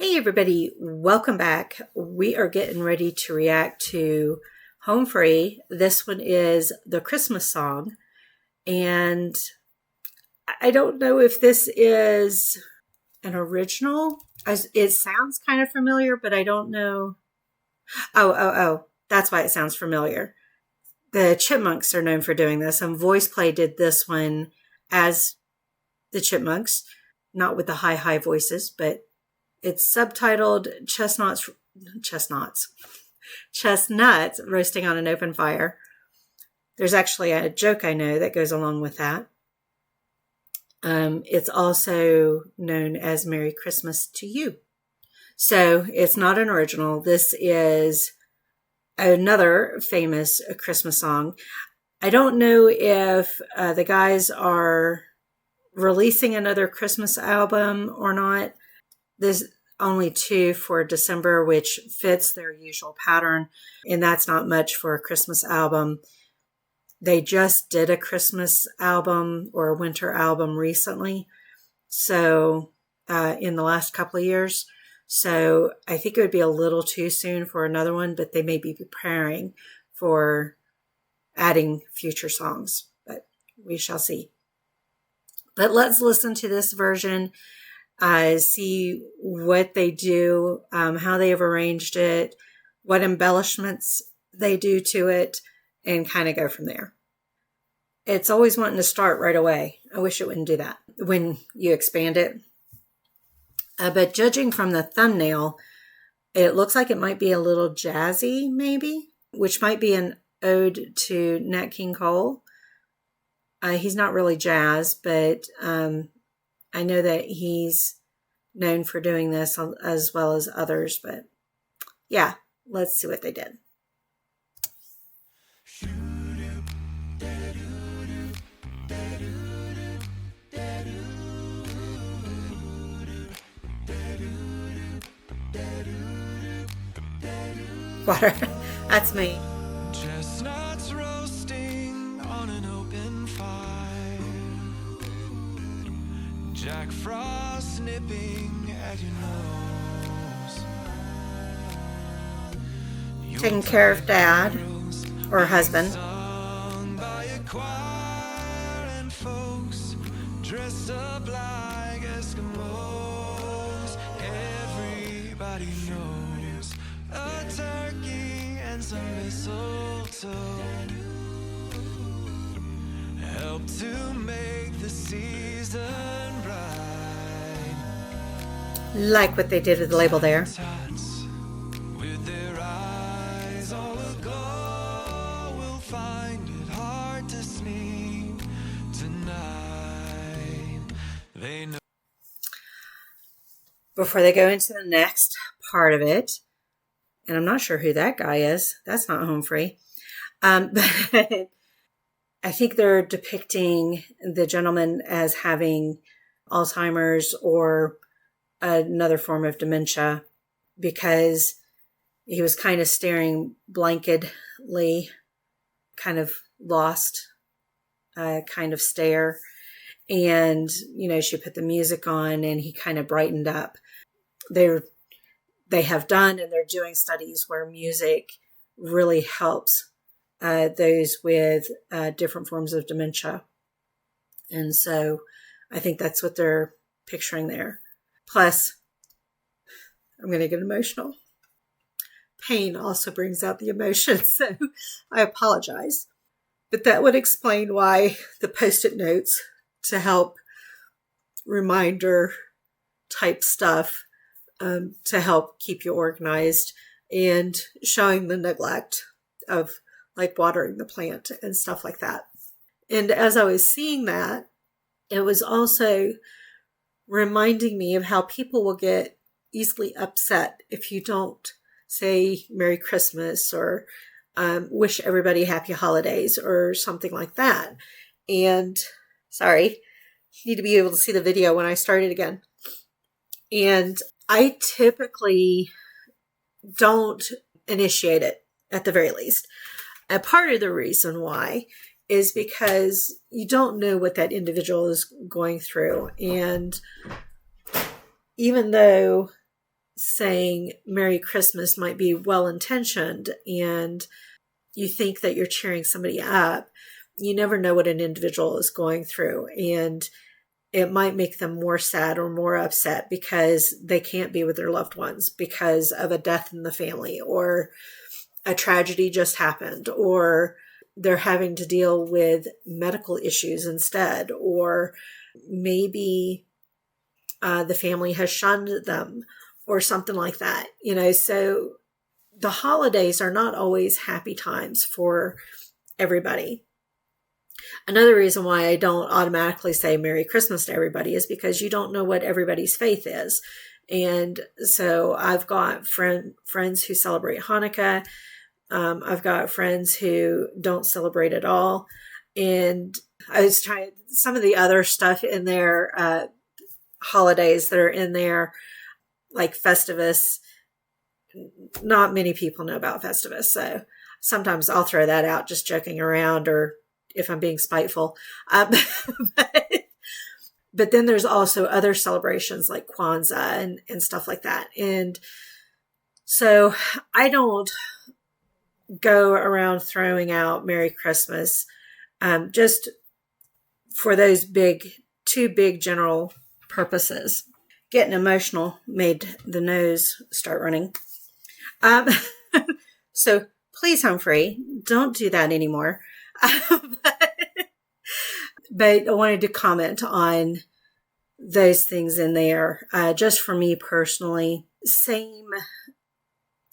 Hey everybody, welcome back. We are getting ready to react to Home Free. This one is the Christmas song, and I don't know if this is an original. It sounds kind of familiar, but I don't know. Oh, that's why it sounds familiar. The Chipmunks are known for doing this, and Voice Play did this one as the Chipmunks, not with the high voices, but it's subtitled Chestnuts Roasting on an Open Fire. There's actually a joke I know that goes along with that. It's also known as Merry Christmas to You. So it's not an original. This is another famous Christmas song. I don't know if the guys are releasing another Christmas album or not. There's only 2 for December, which fits their usual pattern, and that's not much for a Christmas album. They just did a Christmas album or a winter album recently, so in the last couple of years. So I think it would be a little too soon for another one, but they may be preparing for adding future songs, but we shall see. But let's listen to this version. See what they do, how they have arranged it, what embellishments they do to it, and kind of go from there. It's always wanting to start right away. I wish it wouldn't do that when you expand it. But judging from the thumbnail, it looks like it might be a little jazzy, maybe, which might be an ode to Nat King Cole. He's not really jazz, but I know that he's known for doing this as well as others, but yeah, let's see what they did. Water, that's me. Chestnuts roasting on an open fire, Jack Frost nipping at your nose. Taking care of dad or husband. Sung by a choir and folks dressed up like Eskimos. Everybody knows a turkey and some mistletoe help to make the season bright. Like what they did with the label there. Tots with their eyes all aglow will find it hard to sleep tonight. They know. Before they go into the next part of it, and I'm not sure who that guy is. That's not Home Free. But I think they're depicting the gentleman as having Alzheimer's or another form of dementia, because he was kind of staring blanketly, kind of lost kind of stare. And, she put the music on and he kind of brightened up. They have done and they're doing studies where music really helps those with different forms of dementia. And so I think that's what they're picturing there. Plus, I'm going to get emotional. Pain also brings out the emotions, so I apologize. But that would explain why the Post-it notes to help reminder type stuff to help keep you organized, and showing the neglect of like watering the plant and stuff like that. And as I was seeing that, it was also reminding me of how people will get easily upset if you don't say Merry Christmas or wish everybody happy holidays or something like that. And sorry, you need to be able to see the video when I start it again. And I typically don't initiate it, at the very least. A part of the reason why is because you don't know what that individual is going through. And even though saying Merry Christmas might be well-intentioned and you think that you're cheering somebody up, you never know what an individual is going through. And it might make them more sad or more upset because they can't be with their loved ones because of a death in the family, or a tragedy just happened, or they're having to deal with medical issues instead, or maybe the family has shunned them or something like that. So the holidays are not always happy times for everybody. Another reason why I don't automatically say Merry Christmas to everybody is because you don't know what everybody's faith is. And so I've got friends who celebrate Hanukkah. I've got friends who don't celebrate at all. And I was trying some of the other stuff in there, holidays that are in there, like Festivus. Not many people know about Festivus. So sometimes I'll throw that out just joking around, or if I'm being spiteful. But then there's also other celebrations like Kwanzaa and stuff like that. And so I don't go around throwing out Merry Christmas, just for those two big general purposes. Getting emotional made the nose start running. So please, Humphrey, don't do that anymore. But I wanted to comment on those things in there. Just for me personally, same.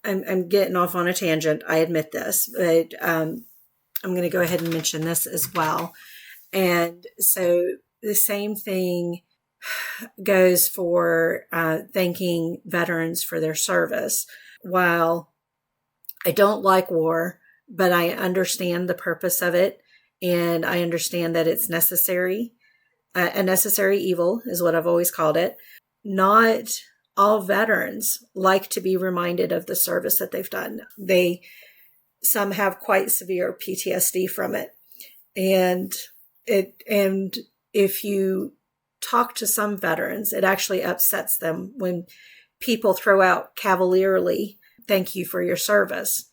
I'm getting off on a tangent. I admit this, but I'm going to go ahead and mention this as well. And so the same thing goes for thanking veterans for their service. While I don't like war, but I understand the purpose of it, and I understand that it's necessary. A necessary evil is what I've always called it. Not all veterans like to be reminded of the service that they've done. Some have quite severe PTSD from it. And if you talk to some veterans, it actually upsets them when people throw out cavalierly, "Thank you for your service."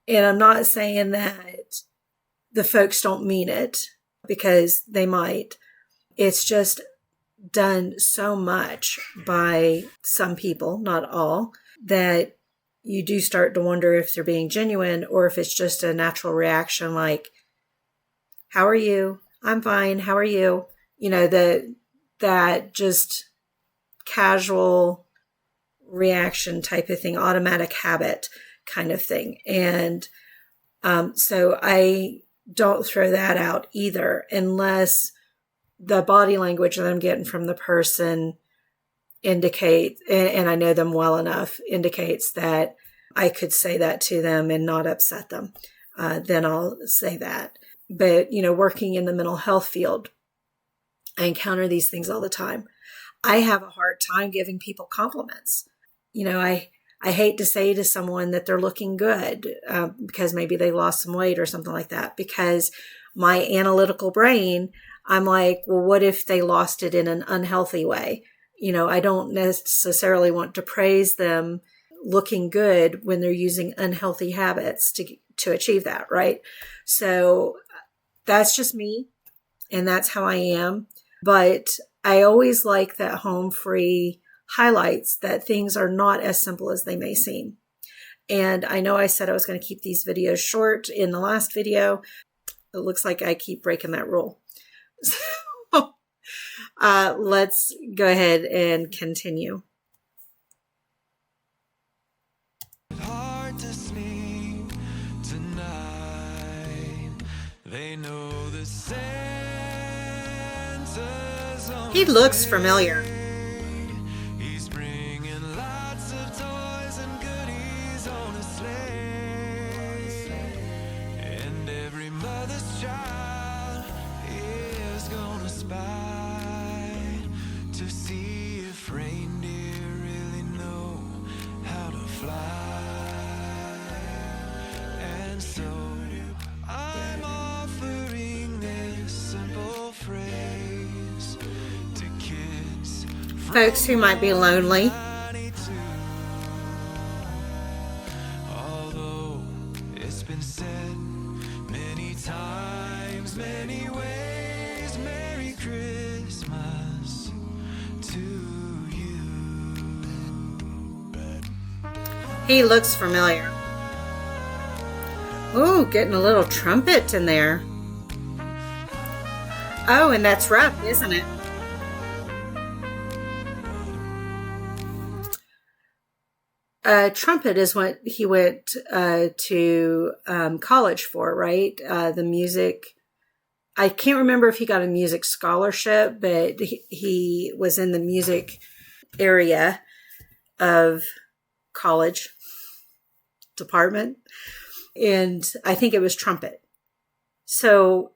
And I'm not saying that the folks don't mean it, because they might. It's just done so much by some people, not all, that you do start to wonder if they're being genuine or if it's just a natural reaction like, "How are you? I'm fine. How are you?" That just casual reaction type of thing, automatic habit kind of thing. And so I don't throw that out either, unless the body language that I'm getting from the person indicates, and I know them well enough, indicates that I could say that to them and not upset them. Then I'll say that. But, working in the mental health field, I encounter these things all the time. I have a hard time giving people compliments. I hate to say to someone that they're looking good because maybe they lost some weight or something like that, because my analytical brain, I'm like, well, what if they lost it in an unhealthy way? I don't necessarily want to praise them looking good when they're using unhealthy habits to achieve that, right? So that's just me, and that's how I am. But I always like that Home Free highlights that things are not as simple as they may seem. And I know I said I was going to keep these videos short in the last video. It looks like I keep breaking that rule. So let's go ahead and continue. Hard to sleep tonight. They know the Santa's on He looks familiar. He's bringing lots of toys and goodies on a sleigh. And every mother's child is gonna spy to see if reindeer really know how to fly. And so I'm offering this simple phrase to kids Folks who might be lonely. He looks familiar. Ooh, getting a little trumpet in there. Oh, and that's rough, isn't it? Trumpet is what he went to college for, right? The music. I can't remember if he got a music scholarship, but he was in the music area of college department. And I think it was trumpet. So,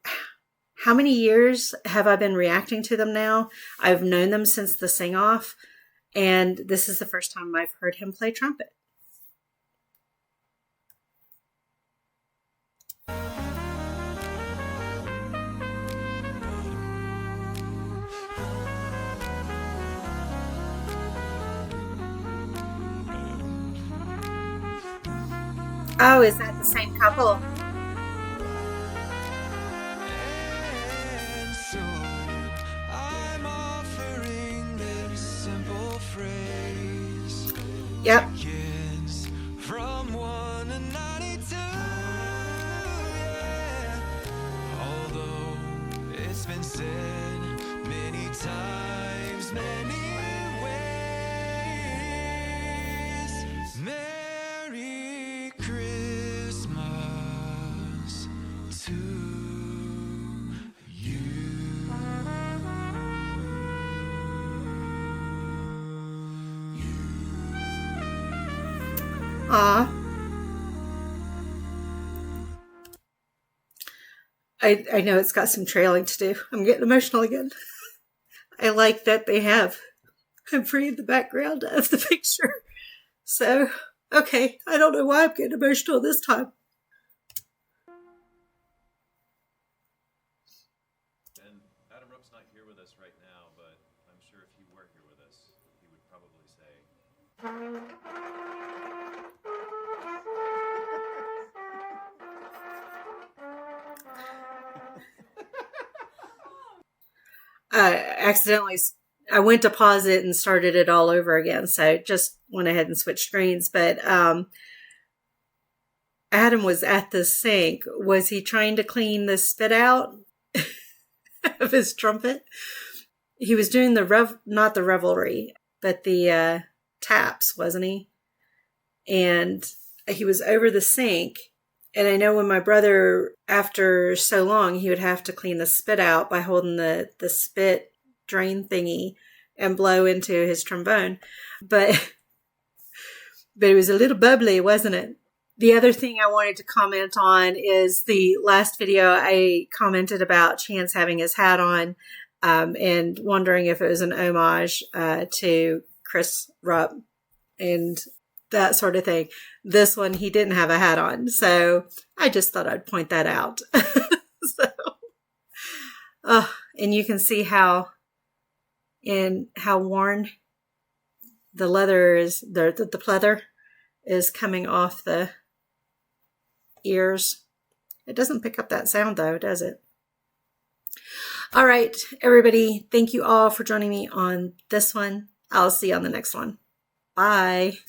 how many years have I been reacting to them now? I've known them since the sing off. And this is the first time I've heard him play trumpet. Oh, is that the same couple? And so I'm offering this simple phrase. Yep. Begins from 1 to 92. Yeah. Although it's been said many times, many ways. Merry Christmas to you. Aw. I know it's got some trailing to do. I'm getting emotional again. I like that they have I'm free in the background of the picture. So, okay. I don't know why I'm getting emotional this time. And Adam Rupp's not here with us right now, but I'm sure if he were here with us, he would probably say, Accidentally, I went to pause it and started it all over again. So just went ahead and switched screens. But Adam was at the sink. Was he trying to clean the spit out of his trumpet? He was doing not the revelry, but the taps, wasn't he? And he was over the sink. And I know when my brother, after so long, he would have to clean the spit out by holding the spit drain thingy and blow into his trombone. But it was a little bubbly, wasn't it? The other thing I wanted to comment on is the last video I commented about Chance having his hat on and wondering if it was an homage to Chris Rupp and that sort of thing. This one, he didn't have a hat on. So I just thought I'd point that out. And you can see how worn the leather is, the pleather is coming off the ears. It doesn't pick up that sound though, does it? All right, everybody. Thank you all for joining me on this one. I'll see you on the next one. Bye.